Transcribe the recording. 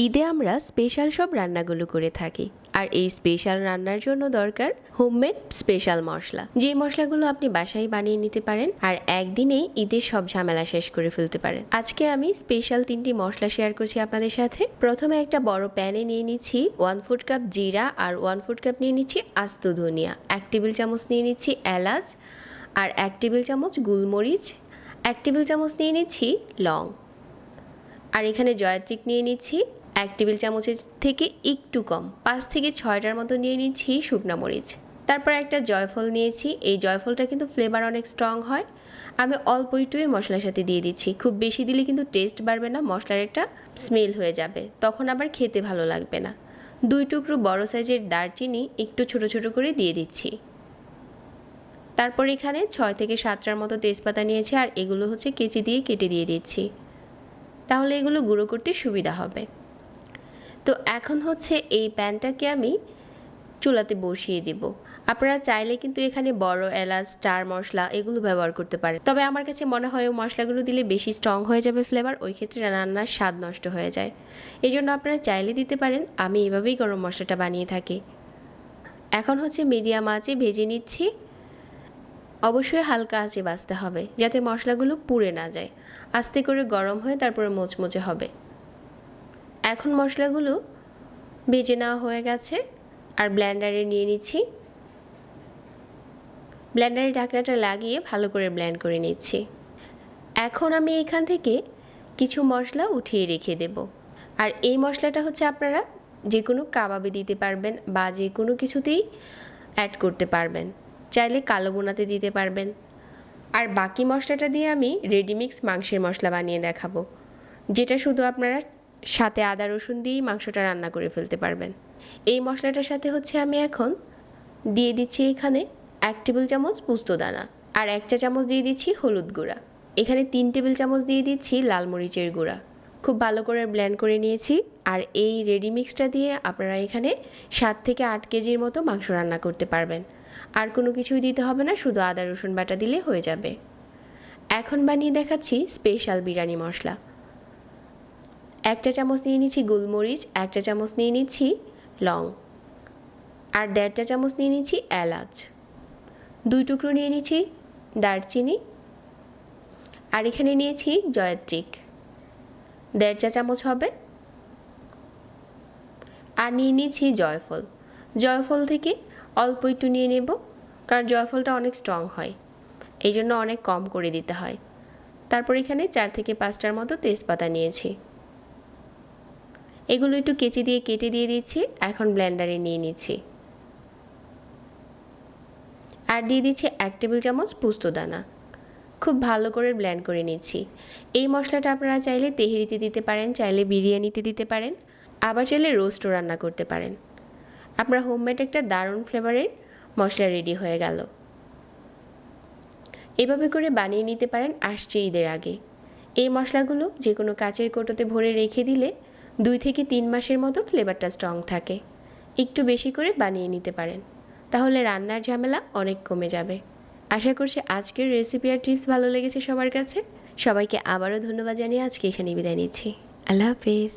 ঈদে আমরা স্পেশাল সব রান্নাগুলো করে থাকি, আর এই স্পেশাল রান্নার জন্য দরকার হোমমেড স্পেশাল মশলা, যে মশলাগুলো আপনি বাসায় বানিয়ে নিতে পারেন আর একদিনেই ঈদের সব ঝামেলা শেষ করে ফেলতে পারেন। আজকে আমি স্পেশাল 3টি মশলা শেয়ার করছি আপনাদের সাথে। প্রথমে একটা বড় প্যানে নিয়ে নিচ্ছি 1 ফুট কাপ জিরা, আর 1 ফুট কাপ নিয়ে নিচ্ছি আস্ত ধনিয়া, 1 টেবিল চামচ নিয়ে নিচ্ছি এলাচ, আর 1 টেবিল চামচ গোলমরিচ, 1 টেবিল চামচ নিয়ে নিচ্ছি লং, আর এখানে জয়ত্রিক নিয়ে নিচ্ছি 1 টেবিল চামচের থেকে একটু কম, 5 থেকে 6টার মতো নিয়ে নিচ্ছি শুকনা মরিচ। তারপর একটা জয়ফল নিয়েছি, এই জয়ফলটা কিন্তু ফ্লেভার অনেক স্ট্রং হয়। আমি অল্প একটুই মশলার সাথে দিয়ে দিচ্ছি, খুব বেশি দিলে কিন্তু টেস্ট বাড়বে না, মশলার একটা স্মেল হয়ে যাবে, তখন আবার খেতে ভালো লাগবে না। 2 টুকরো বড় সাইজের দারচিনি একটু ছোট ছোট করে দিয়ে দিচ্ছি। তারপর এখানে 6 থেকে 7টার মতো তেজপাতা নিয়েছি, আর এগুলো হচ্ছে কেচি দিয়ে কেটে দিয়ে দিচ্ছি, তাহলে এগুলো গুঁড়ো করতে সুবিধা হবে। তো এখন হচ্ছে এই প্যানটাকে আমি চুলাতে বসিয়ে দিব। আপনারা চাইলে কিন্তু এখানে বড় এলাচ, স্টার মশলা এগুলো ব্যবহার করতে পারেন, তবে আমার কাছে মনে হয় ওই মশলাগুলো দিলে বেশি স্ট্রং হয়ে যাবে ফ্লেভার, ওই ক্ষেত্রে রান্নার স্বাদ নষ্ট হয়ে যায়। এই জন্য আপনারা চাইলে দিতে পারেন, আমি এভাবেই গরম মশলাটা বানিয়ে থাকি। এখন হচ্ছে মিডিয়াম আঁচে ভেজে নিচ্ছি, অবশ্যই হালকা আঁচে ভাজতে হবে যাতে মশলাগুলো পুড়ে না যায়, আস্তে করে গরম হয়ে তারপরে মুচমুচে হবে। এখন মশলাগুলো ভেজে নেওয়া হয়ে গেছে, আর ব্লেন্ডারে নিয়ে নিচ্ছি। ব্লেন্ডারে ঢাকনাটা লাগিয়ে ভালো করে ব্লেন্ড করে নিচ্ছি। এখন আমি এখান থেকে কিছু মশলা উঠিয়ে রেখে দেব, আর এই মশলাটা হচ্ছে আপনারা যে কোনো কাবাবে দিতে পারবেন বা যে কোনো কিছুতেই অ্যাড করতে পারবেন, চাইলে কালো বোনাতে দিতে পারবেন। আর বাকি মশলাটা দিয়ে আমি রেডিমিক্স মাংসের মশলা বানিয়ে দেখাবো, যেটা শুধু আপনারা সাথে আদা রসুন দিয়েই মাংসটা রান্না করে ফেলতে পারবেন। এই মশলাটার সাথে হচ্ছে আমি এখন দিয়ে দিচ্ছি এখানে 1 টেবিল চামচ পোস্তদানা, আর 1 চা চামচ দিয়ে দিচ্ছি হলুদ গুঁড়া, এখানে 3 টেবিল চামচ দিয়ে দিচ্ছি লাল মরিচের গুঁড়া। খুব ভালো করে ব্লেন্ড করে নিয়েছি, আর এই রেডি মিক্সটা দিয়ে আপনারা এখানে 7 থেকে 8 কেজির মতো মাংস রান্না করতে পারবেন। আর কোনো কিছুই দিতে হবে না, শুধু আদা রসুন বাটা দিলে হয়ে যাবে। এখন বানিয়ে দেখাচ্ছি স্পেশাল বিরিয়ানি মশলা। 1 চা চামচ নিয়ে নিচ্ছি গোলমরিচ, 1 চা চামচ নিয়ে নিচ্ছি লং, আর 1.5 চা চামচ নিয়ে নিচ্ছি এলাচ, 2 টুকরো নিয়ে নিচ্ছি দারচিনি, আর এখানে নিয়েছি জয়ত্রিক 1.5 চা চামচ হবে, আর নিয়ে নিচ্ছি জয়ফল। জয়ফল থেকে অল্প একটু নিয়ে নেব, কারণ জয়ফলটা অনেক স্ট্রং হয়, এই জন্য অনেক কম করে দিতে হয়। তারপর এখানে 4 থেকে 5টার মতো তেজপাতা নিয়েছি, এগুলো একটু কেচি দিয়ে কেটে দিয়ে দিচ্ছি। এখন ব্লেন্ডারে নিয়ে নিচ্ছি, আর দিয়ে দিচ্ছি 1 টেবিল চামচ পোস্তদানা, খুব ভালো করে ব্লেন্ড করে নিচ্ছি। এই মশলাটা আপনারা চাইলে তেহেরিতে দিতে পারেন, চাইলে বিরিয়ানিতে দিতে পারেন, আবার চাইলে রোস্টও রান্না করতে পারেন। আপনার হোমমেড একটা দারুণ ফ্লেভারের মশলা রেডি হয়ে গেল। এভাবে করে বানিয়ে নিতে পারেন আসছে ঈদের আগে। এই মশলাগুলো যে কোনো কাচের কৌটোতে ভরে রেখে দিলে 2 থেকে 3 মাসের মতো ফ্লেভারটা স্ট্রং থাকে। একটু বেশি করে বানিয়ে নিতে পারেন, তাহলে রান্নার ঝামেলা অনেক কমে যাবে। আশা করছি আজকের রেসিপি আর টিপস ভালো লেগেছে সবার কাছে। সবাইকে আবারও ধন্যবাদ জানিয়ে আজকে এখানে বিদায় নিচ্ছি। আল্লাহ হাফেজ।